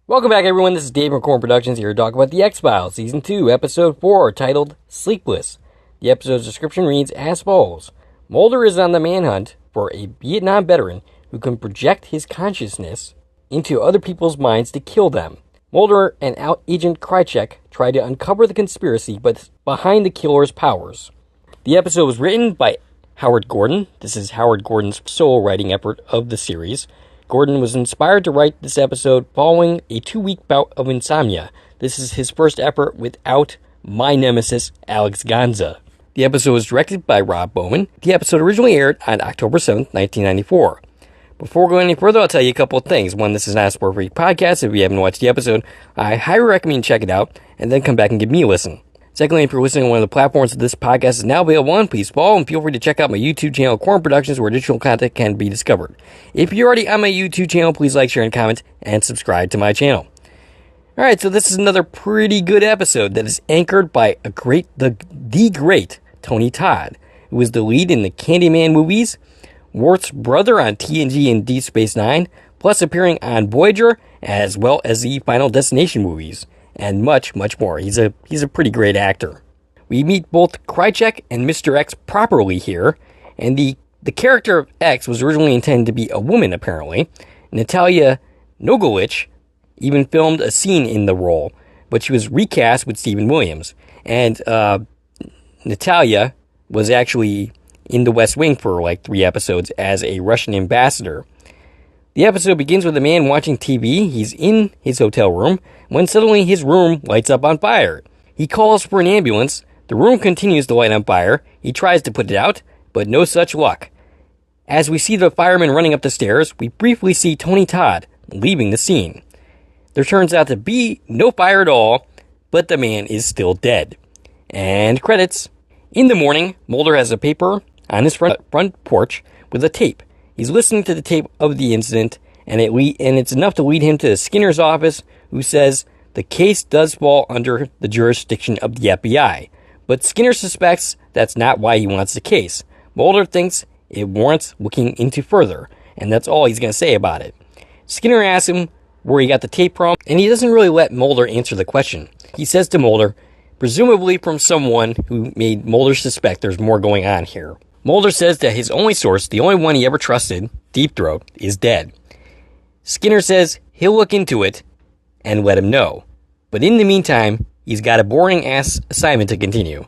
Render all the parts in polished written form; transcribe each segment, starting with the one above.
Welcome back, everyone. This is Dave from Corn Productions here to talk about The X-Files, Season 2, Episode 4, titled Sleepless. The episode's description reads as follows. Mulder is on the manhunt for a Vietnam veteran who can project his consciousness into other people's minds to kill them. Mulder and Agent Krycek try to uncover the conspiracy behind the killer's powers. The episode was written by Howard Gordon. This is Howard Gordon's solo writing effort of the series. Gordon was inspired to write this episode following a 2-week bout of insomnia. This is his first effort without my nemesis, Alex Ganza. The episode was directed by Rob Bowman. The episode originally aired on October 7th, 1994. Before going any further, I'll tell you a couple of things. One, this is not a Sport Freak podcast. If you haven't watched the episode, I highly recommend you check it out, and then come back and give me a listen. Secondly, if you're listening on one of the platforms that this podcast is now available on, please follow and feel free to check out my YouTube channel, Corn Productions, where additional content can be discovered. If you're already on my YouTube channel, please like, share, and comment, and subscribe to my channel. Alright, so this is another pretty good episode that is anchored by the great Tony Todd, who was the lead in the Candyman movies, Worf's brother on TNG and Deep Space Nine, plus appearing on Voyager, as well as the Final Destination movies, and much, much more. He's a pretty great actor. We meet both Krycek and Mr. X properly here, and the character of X was originally intended to be a woman, apparently. Natalia Nogalich even filmed a scene in the role, but she was recast with Stephen Williams, and Natalia was actually in the West Wing for like 3 episodes as a Russian ambassador. The episode begins with a man watching TV. He's in his hotel room when suddenly his room lights up on fire. He calls for an ambulance. The room continues to light on fire. He tries to put it out, but no such luck. As we see the firemen running up the stairs, we briefly see Tony Todd leaving the scene. There turns out to be no fire at all, but the man is still dead. And credits. In the morning, Mulder has a paper on his front porch with a tape. He's listening to the tape of the incident, and it's enough to lead him to Skinner's office, who says the case does fall under the jurisdiction of the FBI. But Skinner suspects that's not why he wants the case. Mulder thinks it warrants looking into further, and that's all he's going to say about it. Skinner asks him where he got the tape from, and he doesn't really let Mulder answer the question. He says to Mulder, presumably from someone who made Mulder suspect there's more going on here. Mulder says that his only source, the only one he ever trusted, Deep Throat, is dead. Skinner says he'll look into it and let him know. But in the meantime, he's got a boring-ass assignment to continue.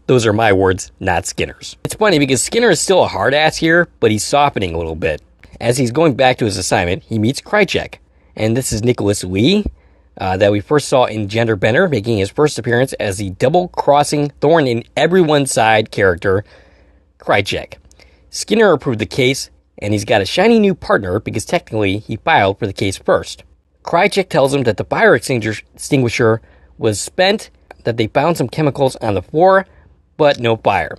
Those are my words, not Skinner's. It's funny because Skinner is still a hard-ass here, but he's softening a little bit. As he's going back to his assignment, he meets Krycek. And this is Nicholas Lee, that we first saw in Gender Bender, making his first appearance as the double-crossing, thorn in everyone's side character, Krycek. Skinner approved the case, and he's got a shiny new partner because technically he filed for the case first. Krycek tells him that the fire extinguisher was spent, that they found some chemicals on the floor, but no fire.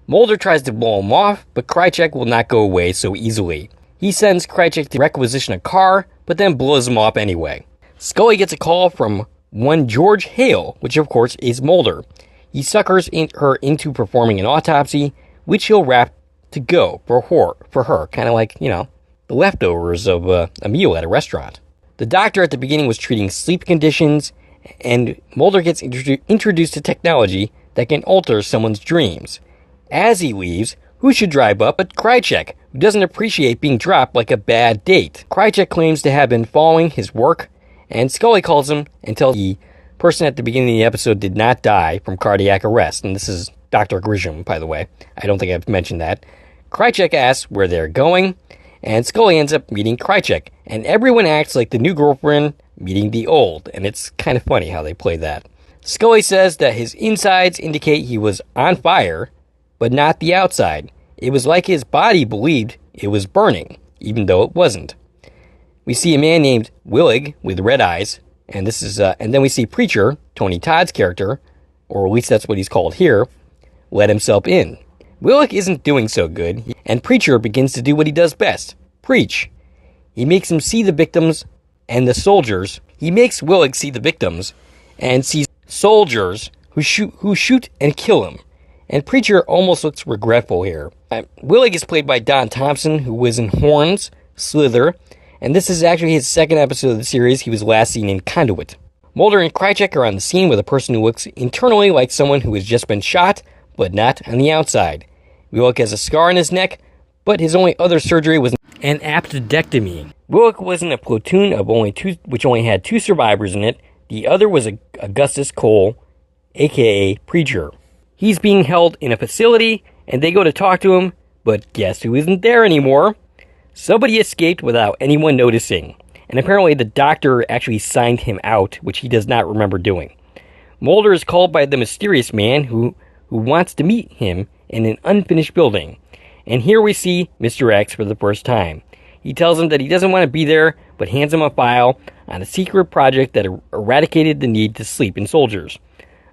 Mulder tries to blow him off, but Krycek will not go away so easily. He sends Krycek to requisition a car, but then blows him off anyway. Scully gets a call from one George Hale, which of course is Mulder. He suckers her into performing an autopsy, which he'll wrap to go for her, kind of like, the leftovers of a meal at a restaurant. The doctor at the beginning was treating sleep conditions, and Mulder gets introduced to technology that can alter someone's dreams. As he leaves, who should drive up but Krycek, who doesn't appreciate being dropped like a bad date. Krycek claims to have been following his work, and Scully calls him and tells the person at the beginning of the episode did not die from cardiac arrest, and this is Dr. Grisham, by the way. I don't think I've mentioned that. Krycek asks where they're going, and Scully ends up meeting Krycek, and everyone acts like the new girlfriend meeting the old, and it's kind of funny how they play that. Scully says that his insides indicate he was on fire, but not the outside. It was like his body believed it was burning, even though it wasn't. We see a man named Willig with red eyes, and then we see Preacher, Tony Todd's character, or at least that's what he's called here, let himself in. Willig isn't doing so good, and Preacher begins to do what he does best, preach. He makes him see the victims and the soldiers. He makes Willig see the victims and sees soldiers who shoot and kill him. And Preacher almost looks regretful here. Willig is played by Don Thompson, who was in Horns, Slither, and this is actually his second episode of the series. He was last seen in Conduit. Mulder and Krycek are on the scene with a person who looks internally like someone who has just been shot, but not on the outside. Willick has a scar on his neck, but his only other surgery was an appendectomy. Willick was in a platoon of which only had 2 survivors in it. The other was Augustus Cole, aka Preacher. He's being held in a facility, and they go to talk to him, but guess who isn't there anymore? Somebody escaped without anyone noticing, and apparently the doctor actually signed him out, which he does not remember doing. Mulder is called by the mysterious man who wants to meet him in an unfinished building, and here we see Mr. X for the first time. He tells him that he doesn't want to be there, but hands him a file on a secret project that eradicated the need to sleep in soldiers.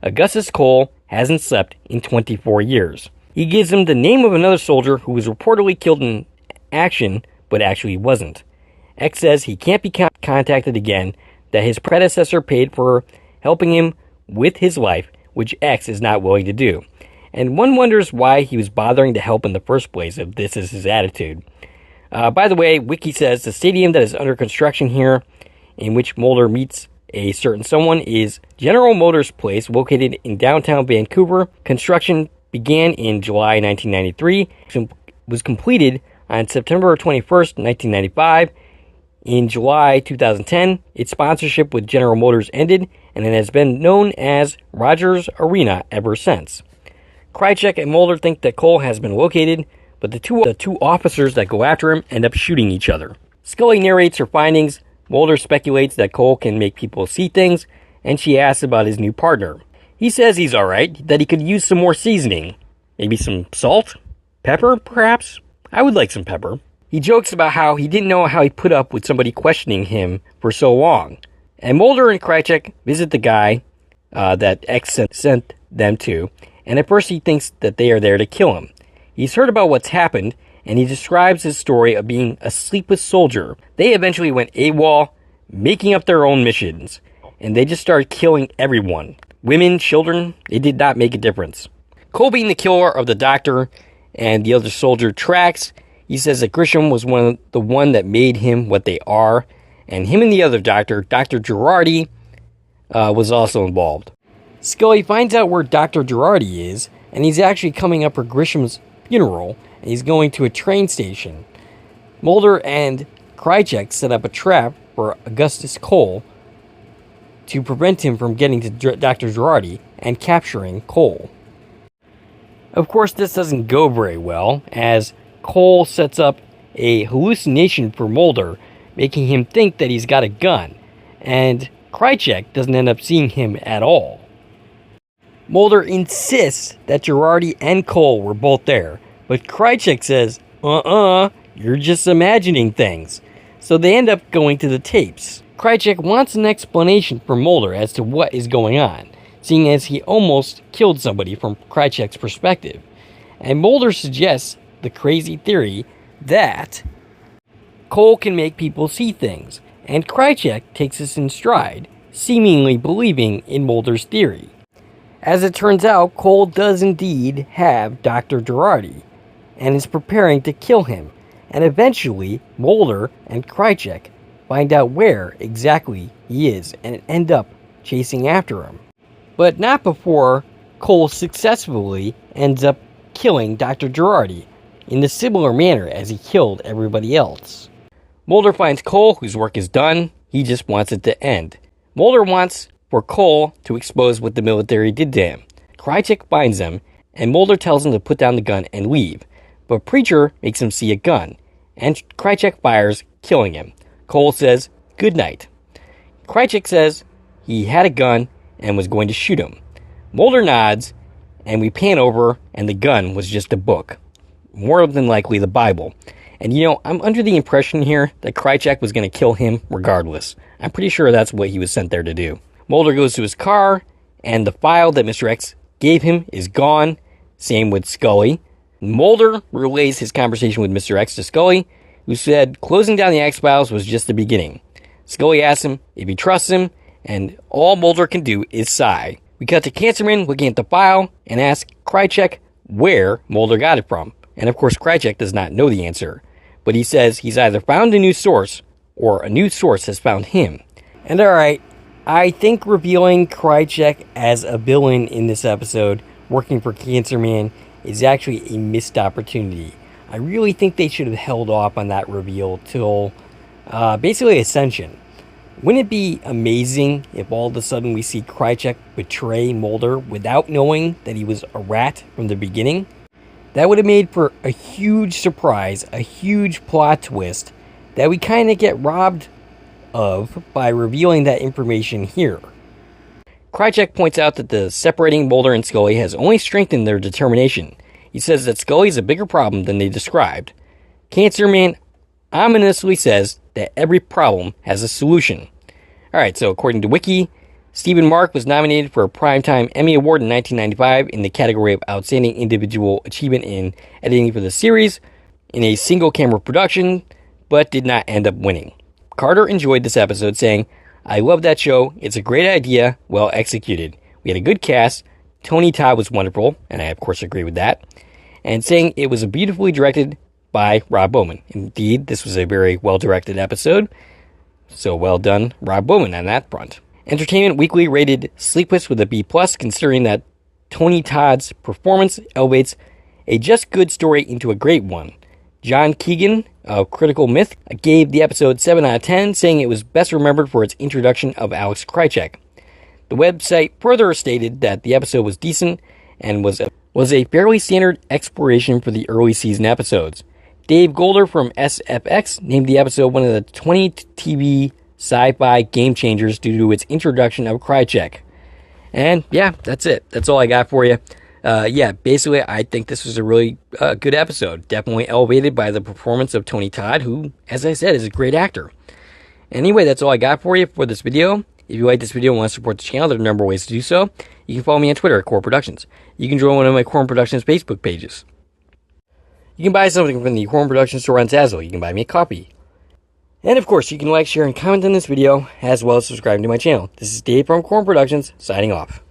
Augustus Cole hasn't slept in 24 years. He gives him the name of another soldier who was reportedly killed in action, but actually wasn't. X says he can't be contacted again, that his predecessor paid for helping him with his life, which X is not willing to do. And one wonders why he was bothering to help in the first place if this is his attitude. By the way, Wiki says the stadium that is under construction here, in which Mulder meets a certain someone, is General Motors Place, located in downtown Vancouver. Construction began in July 1993, was completed on September 21st, 1995. In July 2010, its sponsorship with General Motors ended, and it has been known as Rogers Arena ever since. Krycek and Mulder think that Cole has been located, but the two officers that go after him end up shooting each other. Scully narrates her findings. Mulder speculates that Cole can make people see things, and she asks about his new partner. He says he's alright, that he could use some more seasoning. Maybe some salt? Pepper, perhaps? I would like some pepper. He jokes about how he didn't know how he put up with somebody questioning him for so long. And Mulder and Krycek visit the guy that X sent them to, and at first he thinks that they are there to kill him. He's heard about what's happened, and he describes his story of being a sleepless soldier. They eventually went AWOL, making up their own missions, and they just started killing everyone. Women, children, it did not make a difference. Cole, being the killer of the doctor and the other soldier, tracks. He says that Grisham was the one that made him what they are, and him and the other doctor, Dr. Girardi, was also involved. Scully finds out where Dr. Girardi is, and he's actually coming up for Grisham's funeral, and he's going to a train station. Mulder and Krycek set up a trap for Augustus Cole to prevent him from getting to Dr. Girardi and capturing Cole. Of course, this doesn't go very well, as Cole sets up a hallucination for Mulder, making him think that he's got a gun, and Krycek doesn't end up seeing him at all. Mulder insists that Girardi and Cole were both there, but Krycek says, you're just imagining things. So they end up going to the tapes. Krycek wants an explanation from Mulder as to what is going on, seeing as he almost killed somebody from Krycek's perspective. And Mulder suggests the crazy theory that Cole can make people see things, and Krycek takes this in stride, seemingly believing in Mulder's theory. As it turns out, Cole does indeed have Dr. Girardi, and is preparing to kill him, and eventually Mulder and Krycek find out where exactly he is and end up chasing after him. But not before Cole successfully ends up killing Dr. Girardi in the similar manner as he killed everybody else. Mulder finds Cole, whose work is done. He just wants it to end. Mulder wants for Cole to expose what the military did to him. Krycek finds him, and Mulder tells him to put down the gun and leave. But Preacher makes him see a gun, and Krycek fires, killing him. Cole says, "Good night." Krycek says he had a gun and was going to shoot him. Mulder nods, and we pan over, and the gun was just a book. More than likely the Bible. And I'm under the impression here that Krycek was going to kill him regardless. I'm pretty sure that's what he was sent there to do. Mulder goes to his car, and the file that Mr. X gave him is gone. Same with Scully. Mulder relays his conversation with Mr. X to Scully, who said closing down the X-Files was just the beginning. Scully asks him if he trusts him, and all Mulder can do is sigh. We cut to Cancerman looking at the file and ask Krycek where Mulder got it from. And of course, Krycek does not know the answer, but he says he's either found a new source or a new source has found him. And alright, I think revealing Krychek as a villain in this episode, working for Cancer Man, is actually a missed opportunity. I really think they should have held off on that reveal till basically Ascension. Wouldn't it be amazing if all of a sudden we see Krychek betray Mulder without knowing that he was a rat from the beginning? That would have made for a huge surprise, a huge plot twist that we kind of get robbed of by revealing that information here. Krychek points out that the separating Mulder and Scully has only strengthened their determination. He says that Scully is a bigger problem than they described. Cancer Man ominously says that every problem has a solution. Alright, so according to Wiki, Stephen Mark was nominated for a Primetime Emmy Award in 1995 in the category of Outstanding Individual Achievement in Editing for the series in a single-camera production, but did not end up winning. Carter enjoyed this episode, saying, "I love that show. It's a great idea, well executed. We had a good cast. Tony Todd was wonderful," and I of course agree with that, and saying it was beautifully directed by Rob Bowman. Indeed, this was a very well-directed episode, so well done, Rob Bowman, on that front. Entertainment Weekly rated Sleepless with a B+, considering that Tony Todd's performance elevates a just good story into a great one. John Keegan of Critical Myth gave the episode 7 out of 10, saying it was best remembered for its introduction of Alex Krychek. The website further stated that the episode was decent and was a fairly standard exploration for the early season episodes. Dave Golder from SFX named the episode one of the 20 TV sci-fi game changers due to its introduction of Krychek. And yeah, that's it. That's all I got for you. Basically, I think this was a really good episode. Definitely elevated by the performance of Tony Todd, who, as I said, is a great actor. Anyway, that's all I got for you for this video. If you like this video and want to support the channel, there are a number of ways to do so. You can follow me on Twitter at Core Productions. You can join one of my Core Productions Facebook pages. You can buy something from the Core Productions store on Zazzle. You can buy me a copy. And of course, you can like, share, and comment on this video, as well as subscribe to my channel. This is Dave from Core Productions, signing off.